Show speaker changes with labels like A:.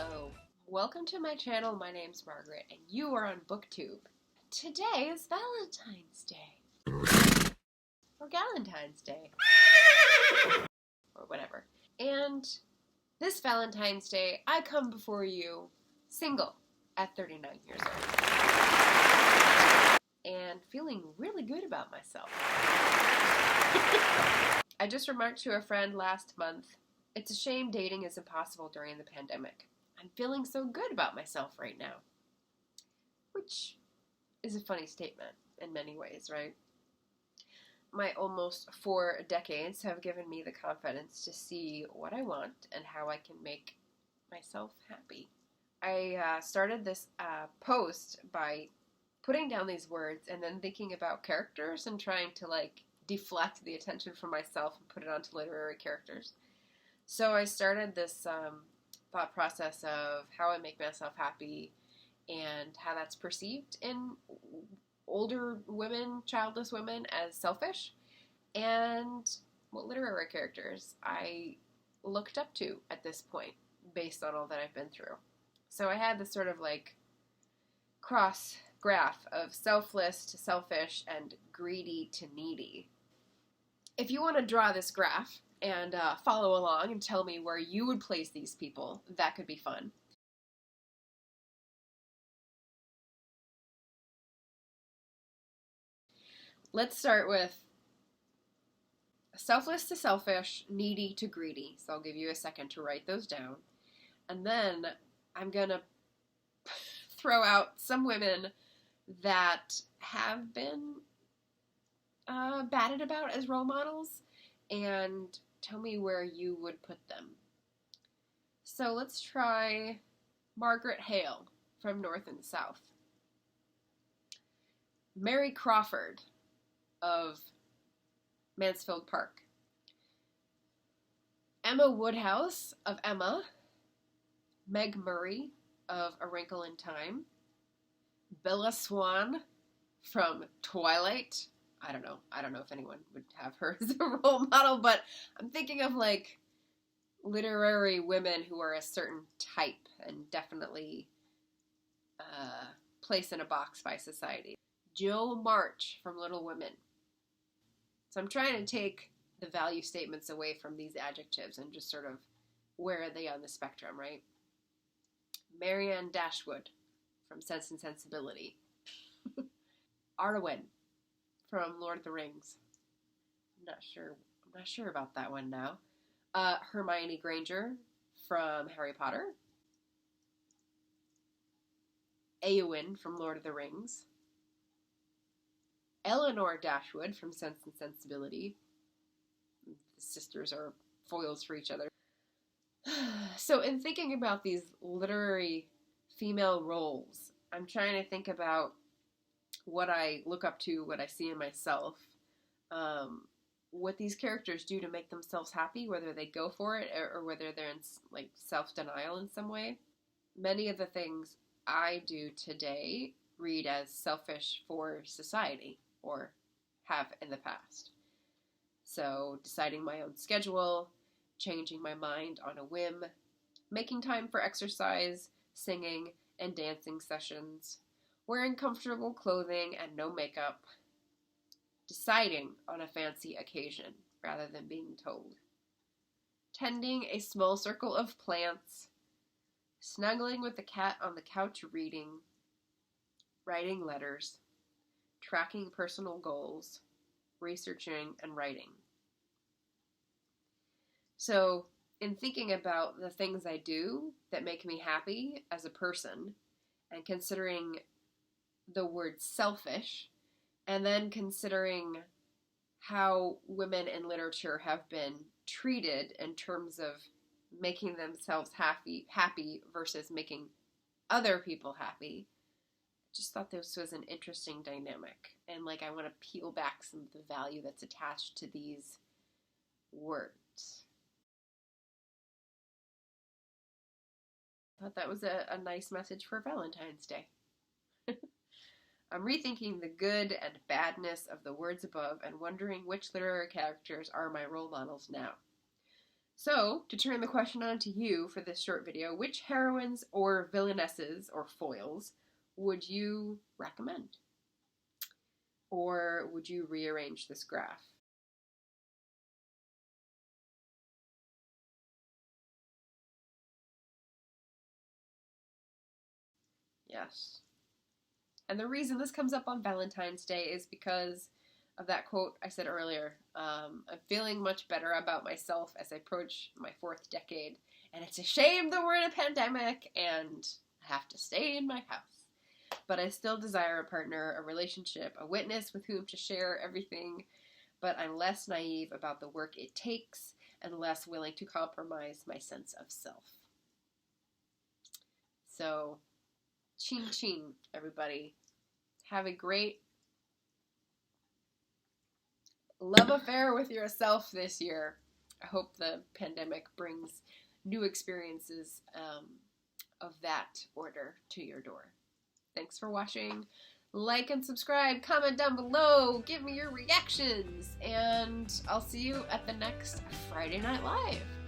A: Hello, welcome to my channel. My name's Margaret and you are on BookTube. Today is Valentine's Day. Or Galentine's Day. Or whatever. And this Valentine's Day, I come before you single at 39 years old. And feeling really good about myself. I just remarked to a friend last month, it's a shame dating is impossible during the pandemic. I'm feeling so good about myself right now. Which is a funny statement in many ways, right? My almost 4 decades have given me the confidence to see what I want and how I can make myself happy. I started this post by putting down these words and then thinking about characters and trying to deflect the attention from myself and put it onto literary characters. So I started this thought process of how I make myself happy and how that's perceived in older women, childless women, as selfish, and what literary characters I looked up to at this point based on all that I've been through. So I had this sort of cross graph of selfless to selfish and greedy to needy. If you want to draw this graph and follow along and tell me where you would place these people, that could be fun. Let's start with selfless to selfish, needy to greedy. So I'll give you a second to write those down. And then I'm going to throw out some women that have been batted about as role models and tell me where you would put them. So let's try Margaret Hale from North and South. Mary Crawford of Mansfield Park. Emma Woodhouse of Emma. Meg Murray of A Wrinkle in Time. Bella Swan from Twilight. I don't know if anyone would have her as a role model, but I'm thinking of literary women who are a certain type and definitely placed in a box by society. Jo March from Little Women. So I'm trying to take the value statements away from these adjectives and just sort of where are they on the spectrum, right? Marianne Dashwood from Sense and Sensibility. Arwen from Lord of the Rings. I'm not sure about that one now. Hermione Granger from Harry Potter. Éowyn from Lord of the Rings. Eleanor Dashwood from Sense and Sensibility. The sisters are foils for each other. So in thinking about these literary female roles, I'm trying to think about what I look up to, what I see in myself, what these characters do to make themselves happy, whether they go for it or whether they're in self-denial in some way. Many of the things I do today read as selfish for society, or have in the past. So deciding my own schedule, changing my mind on a whim, making time for exercise, singing, and dancing sessions, wearing comfortable clothing and no makeup, deciding on a fancy occasion rather than being told, tending a small circle of plants, snuggling with the cat on the couch reading, writing letters, tracking personal goals, researching, and writing. So, in thinking about the things I do that make me happy as a person, and considering the word selfish, and then considering how women in literature have been treated in terms of making themselves happy versus making other people happy, I just thought this was an interesting dynamic. And I want to peel back some of the value that's attached to these words. I thought that was a nice message for Valentine's Day. I'm rethinking the good and badness of the words above and wondering which literary characters are my role models now. So, to turn the question on to you for this short video, which heroines or villainesses or foils would you recommend? Or would you rearrange this graph? Yes. And the reason this comes up on Valentine's Day is because of that quote I said earlier. I'm feeling much better about myself as I approach my 4th decade, and it's a shame that we're in a pandemic and I have to stay in my house. But I still desire a partner, a relationship, a witness with whom to share everything, but I'm less naive about the work it takes and less willing to compromise my sense of self. So, ching ching, everybody. Have a great love affair with yourself this year. I hope the pandemic brings new experiences of that order to your door. Thanks for watching. Like and subscribe, comment down below, give me your reactions, and I'll see you at the next Friday Night Live.